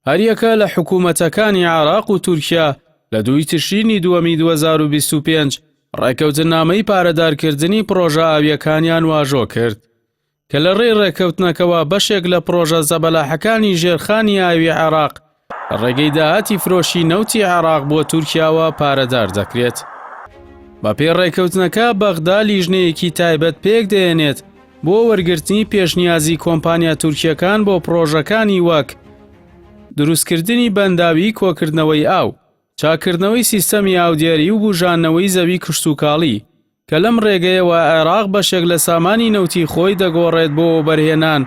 هەریەکە لە حکوومەتەکانی عێراق و تورکیا لە 2 تشرینی 2025 ڕێکەوتنامەی پارەدارکردنی پرۆژە ئاویەکانیان واژۆ کرد کە لە ڕێی ڕێکەوتنەکەوە بەشێک لە پرۆژە زەبەلاحەکانی ژێرخانی ئاوی عێراق لە ڕێگەی داهاتی فرۆشی نەوتی عێراق بۆ تورکیاوە پارەدار دەکرێت. بە پێی ڕێکەوتنەکە بەغدا لیژنەیەکی تایبەت پێک دێنێت بۆ وەرگرتنی پێشنیازی کۆمپانیا تورکیەکان بۆ پرۆژەکانی وەک دروستکردنی بەنداوی کۆکردنەوەی ئاو، چاکردنەوەی سیستەمی ئاودێری و بوژانەوەی زەوی کشتوکاڵی کە لەم ڕێگەیەوە عێراق بەشێک لە سامانی نەوتی خۆی دەگۆڕێت بۆ بەرهێنان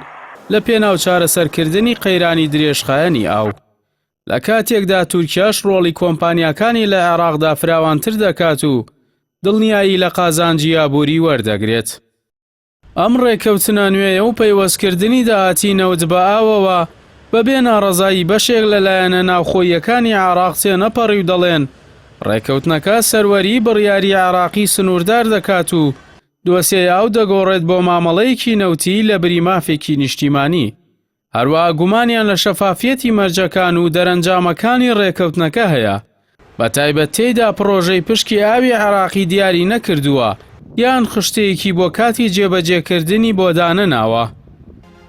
لە پێناو چارەسەرکردنی قەیرانی درێژخایەنی ئاو. لە کاتێکدا تورکیاش ڕۆڵی کۆمپانیاکانی لە عێراقدا فراوانتر دەکات و دڵنیایی لە قازانجی ئابووری وەردەگرێت. ئەم ڕێکەوتنە نوێیە و پەیوەستکردنی داهاتی نەوت بە ئاوەوە بەبێ ناڕەزایی بەشێک لەلایەنە ناوخۆییەکانی عێراق تێنەپەڕی و دەڵێن ڕێکەوتنەکە سەروەری بڕیاری عێراقی سنووردار دەکات و دۆسیەی ئاو دەگۆڕێت بۆ مامەڵەیەکی نەوتی لە بری مافێکی نیشتیمانی. هەروەها گومانیان لە شەفافیەتی مەرجەکان و دەرەنجامەکانی ڕێکەوتنەکە هەیە، بە تایبەت تێیدا پرۆژەی پشکی ئاوی عێراقی دیاری نەکردووە یان خشتەیەکی بۆ کاتی جێبەجێکردنی بۆ دانەناوە.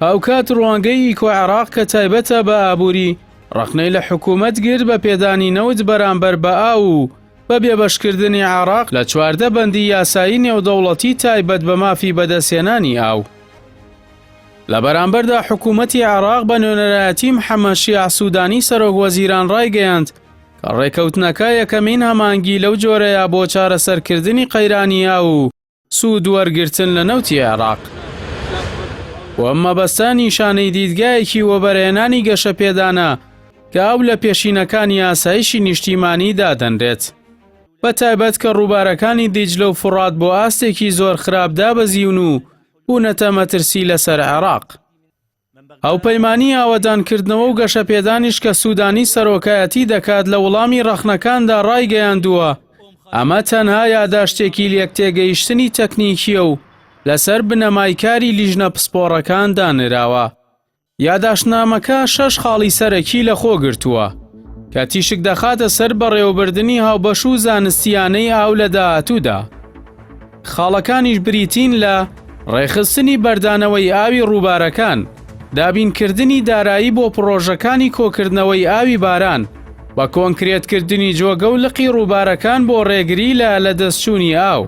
هاوکات ڕوانگەی ئیکۆ عێراق کە تایبەتە بە ئابووری ڕەخنەی لە حکوومەت گرت بە پێدانی نەوت بەرامبەر بە ئاو و بە بێبەشکردنی عێراق لە 14 بەندی یاسایی نێودەوڵەتی تایبەت بە مافی بەدەستهێنانی ئاو. لە بەرامبەردا حکوومەتی عێراق بە نوێنەرایەتی محەممەد شیع سوودانی سەرۆک وەزیران ڕایگەیاند کە ڕێکەوتنەکە یەکەمین هەمانگی لەو جۆرەیە بۆ چارەسەرکردنی قەیرانی ئاو و سوود وەرگرتن لە نەوتی عێراق. و ئەمە بەستە نیشانەی دیدگایەکی وەبەرهێنانی گەشەپێدانە کە ئاو لە پێشینەکانی ئاسایشی نیشتیمانی دادەنرێت، بە تایبەت کە ڕووبارەکانی دیجلە و فورات بۆ ئاستێکی زۆر خراپ دابەزیون و بوونەتە مەترسی لەسەر عێراق. هاوپەیمانی ئاوەدانکردنەوە و گەشەپێدانیش کە سوودانی سەرۆکایەتی دەکات لە وەڵامی ڕەخنەکاندا ڕایگەیاندووە ئەمە تەنها یاداشتێکی لێکتێگەیشتنی تەکنیکیە و لەسەر بنەمایکاری لیژنە پسپۆڕەکان دانراوە. یاداشتنامەکە 6 خاڵی سەرەکی لەخۆ گرتووە کە تیشک دەخاتە سەر بەڕێوەبردننی هاوبەش و زانستیانەی ئاو لە داهاتوودا. خاڵەکانیش بریتین لە ڕێخستنی بەردانەوەی ئاوی ڕووبارەکان، دابینکردنی دارایی بۆ پرۆژەکانی کۆکردنەوەی ئاوی باران، بە کۆنکرێتکردنی جۆگە و لقی ڕووبارەکان بۆ ڕێگری لە دەستچوونی ئاو،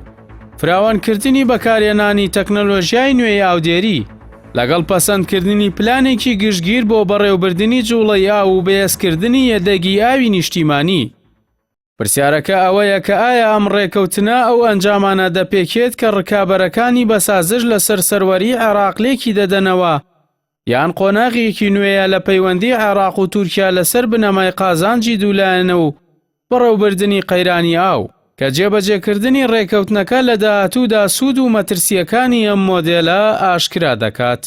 فراوانکردنی بەکارهێنانی تەکنۆلۆژیای نوێی ئاودێری، لەگەڵ پەسەندکردنی پلانێکی گشتگیر بۆ بەڕێوەبردننی جوڵەی ئاو و بەهێزکردنی یەدەگی ئاوی نیشتیمانی. پرسیارەکە ئەوەیە کە ئایا ئەم ڕێکەوتنە ئەو ئەنجامانە دەپێکێت کە ڕکابەرەکانی بەسازش لەسەر سەروەری عێراق لێکی دەدەنەوە یان قۆناغێکی نوێیە لە پەیوەندی عێراق و تورکیا لەسەر بنەمای قازانجی دوولایەنە و بەڕێوەبردننی قەیرانی ئاو کە جێبەجێکردنی ڕێکەوتنەکە لە داهاتوودا سوود و مەترسیەکانی ئەم مۆدێلە ئاشکرا دەکات.